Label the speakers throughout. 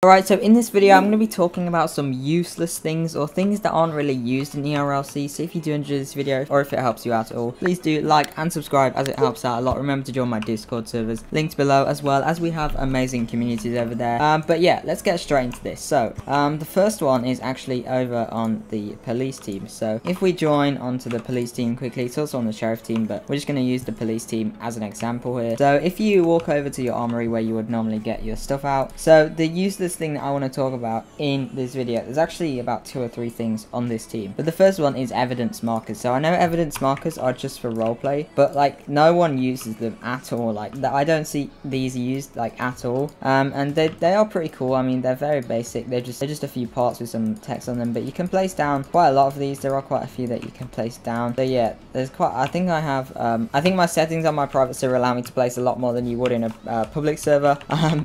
Speaker 1: Alright, so in this video I'm going to be talking about some useless things or things that aren't really used in Erlc. So if you do enjoy this video or if it helps you out at all, please do like and subscribe as it helps out a lot. Remember to join my Discord servers, linked below, as well as we have amazing communities over there. But yeah, let's get straight into this. So the first one is actually over on the police team. So if we join onto the police team quickly, it's also on the sheriff team, but we're just going to use the police team as an example here. So if you walk over to your armory where you would normally get your stuff out, so the useless thing that I want to talk about in this video, there's actually about 2 or 3 things on this team, but the first one is evidence markers. So I know evidence markers are just for roleplay, but like no one uses them at all. Like I don't see these used like at all, and they are pretty cool. I mean, they're very basic. They're just a few parts with some text on them, but you can place down quite a lot of these. There are quite a few that you can place down. So yeah, there's quite, I think I have I think my settings on my private server allow me to place a lot more than you would in a public server.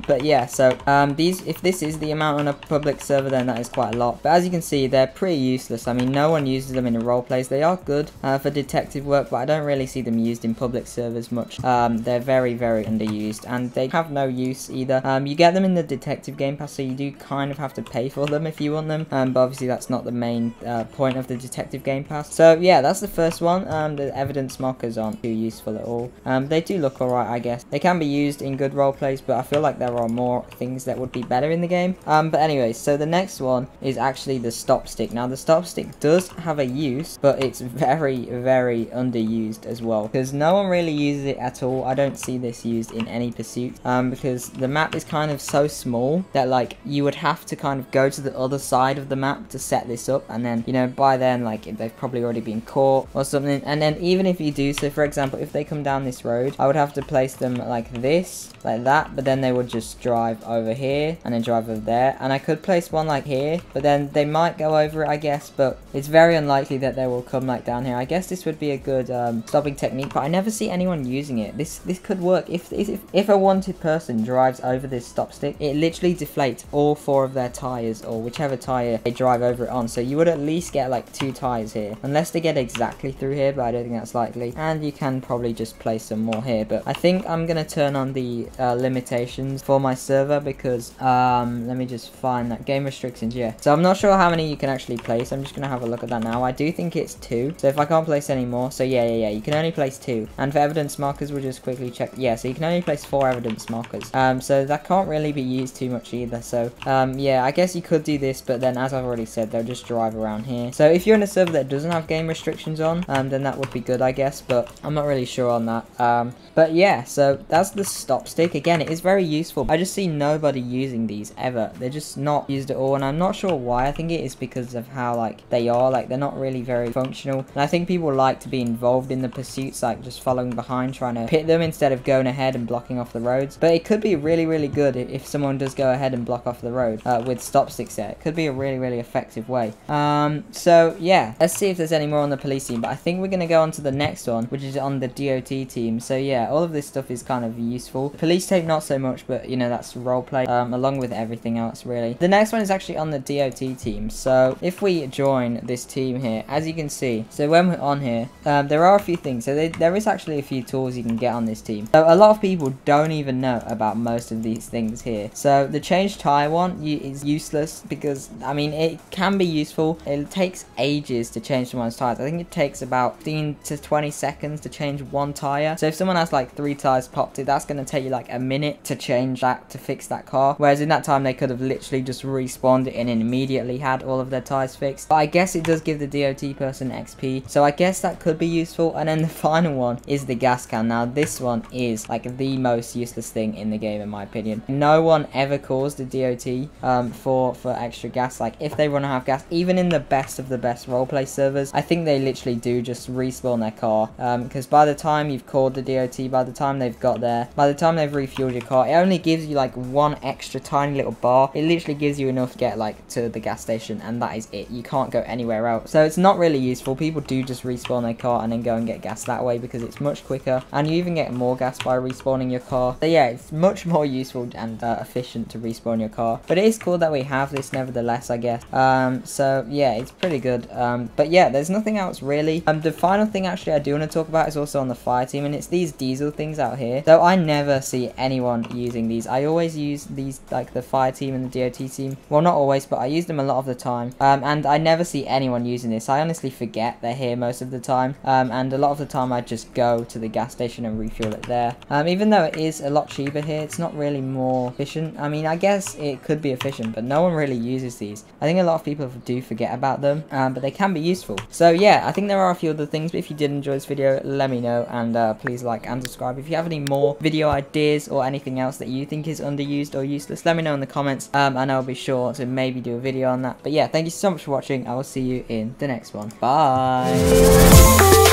Speaker 1: But yeah, so these, if this is the amount on a public server, then that is quite a lot. But as you can see, they're pretty useless. I mean, no one uses them in the role plays. They are good for detective work, but I don't really see them used in public servers much. They're very underused, and they have no use either. You get them in the detective game pass, so you do kind of have to pay for them if you want them, but obviously that's not the main point of the detective game pass. So yeah, that's the first one. The evidence markers aren't too useful at all. They do look alright, I guess. They can be used in good role plays, but I feel like there are more things that would be better in the game. But anyways, so the next one is actually the stop stick. Now the stop stick does have a use, but it's very underused as well, because no one really uses it at all. I don't see this used in any pursuit, because the map is kind of so small that like you would have to kind of go to the other side of the map to set this up, and then, you know, by then like they've probably already been caught or something. And then even if you do, so for example, if they come down this road, I would have to place them like this, like that, but then they would just drive over here and then drive over there, and I could place one like here, but then they might go over it, I guess, but it's very unlikely that they will come like down here. I guess this would be a good stopping technique, but I never see anyone using it. This could work. If a wanted person drives over this stop stick, it literally deflates all 4 of their tires, or whichever tire they drive over it on. So you would at least get like 2 tires here, unless they get exactly through here, but I don't think that's likely. And you can probably just place some more here, but I think I'm gonna turn on the limitations for my server, because let me just find that game restrictions. Yeah, so I'm not sure how many you can actually place. I'm just gonna have a look at that now. I do think it's 2, so if I can't place any more, so yeah, you can only place 2. And for evidence markers, we'll just quickly check. Yeah, so you can only place 4 evidence markers, so that can't really be used too much either. So yeah, I guess you could do this, but then as I've already said, they'll just drive around here. So if you're in a server that doesn't have game restrictions on, then that would be good, I guess, but I'm not really sure on that. But yeah, so that's the stop stick. Again, it is very useful. I just see nobody using these ever. They're just not used at all, and I'm not sure why. I think it is because of how like they are, like they're not really very functional, and I think people like to be involved in the pursuits, like just following behind, trying to pit them instead of going ahead and blocking off the roads. But it could be really good if someone does go ahead and block off the road with stop sticks there. It could be a really effective way. So yeah, let's see if there's any more on the police team, but I think we're gonna go on to the next one, which is on the DOT team. So yeah, all of this stuff is kind of useful. Police tape not so much, but you know, that's roleplay along with everything else really. The next one is actually on the DOT team. So if we join this team here, as you can see, so when we're on here, there are a few things. So there is actually a few tools you can get on this team. So a lot of people don't even know about most of these things here. So the change tire one is useless, because I mean, it can be useful. It takes ages to change someone's tires. I think it takes about 15 to 20 seconds to change 1 tire. So if someone has like 3 tires popped, that's going to take you like a minute to change that, to fix that car, whereas in that time they could have literally just respawned it and immediately had all of their tires fixed. But I guess it does give the DOT person XP, so I guess that could be useful. And then the final one is the gas can. Now this one is like the most useless thing in the game in my opinion. No one ever calls the DOT for extra gas. Like if they run out of gas, even in the best of the best roleplay servers, I think they literally do just respawn their car, because by the time you've called the DOT, by the time they've got there, by the time they've refueled your car, it only gives you like 1 extra tiny little bar. It literally gives you enough to get like to the gas station, and that is it. You can't go anywhere else, so it's not really useful. People do just respawn their car and then go and get gas that way, because it's much quicker, and you even get more gas by respawning your car. So yeah, it's much more useful and efficient to respawn your car, but it is cool that we have this nevertheless, I guess. So yeah, it's pretty good. But yeah, there's nothing else really. The final thing actually I do want to talk about is also on the fire team, and it's these diesel things out here. So I never see anyone using these. I always use these like the fire team and the DOT team. Well, not always, but I use them a lot of the time. And I never see anyone using this. I honestly forget they're here most of the time. And a lot of the time I just go to the gas station and refuel it there. Even though it is a lot cheaper here, it's not really more efficient. I mean, I guess it could be efficient, but no one really uses these. I think a lot of people do forget about them, but they can be useful. So yeah, I think there are a few other things, but if you did enjoy this video, let me know, and please like and subscribe. If you have any more video ideas or anything else that you think is underused or useless, let me know in the comments, and I'll be sure to maybe do a video on that. But yeah, thank you so much for watching. I will see you in the next one. Bye.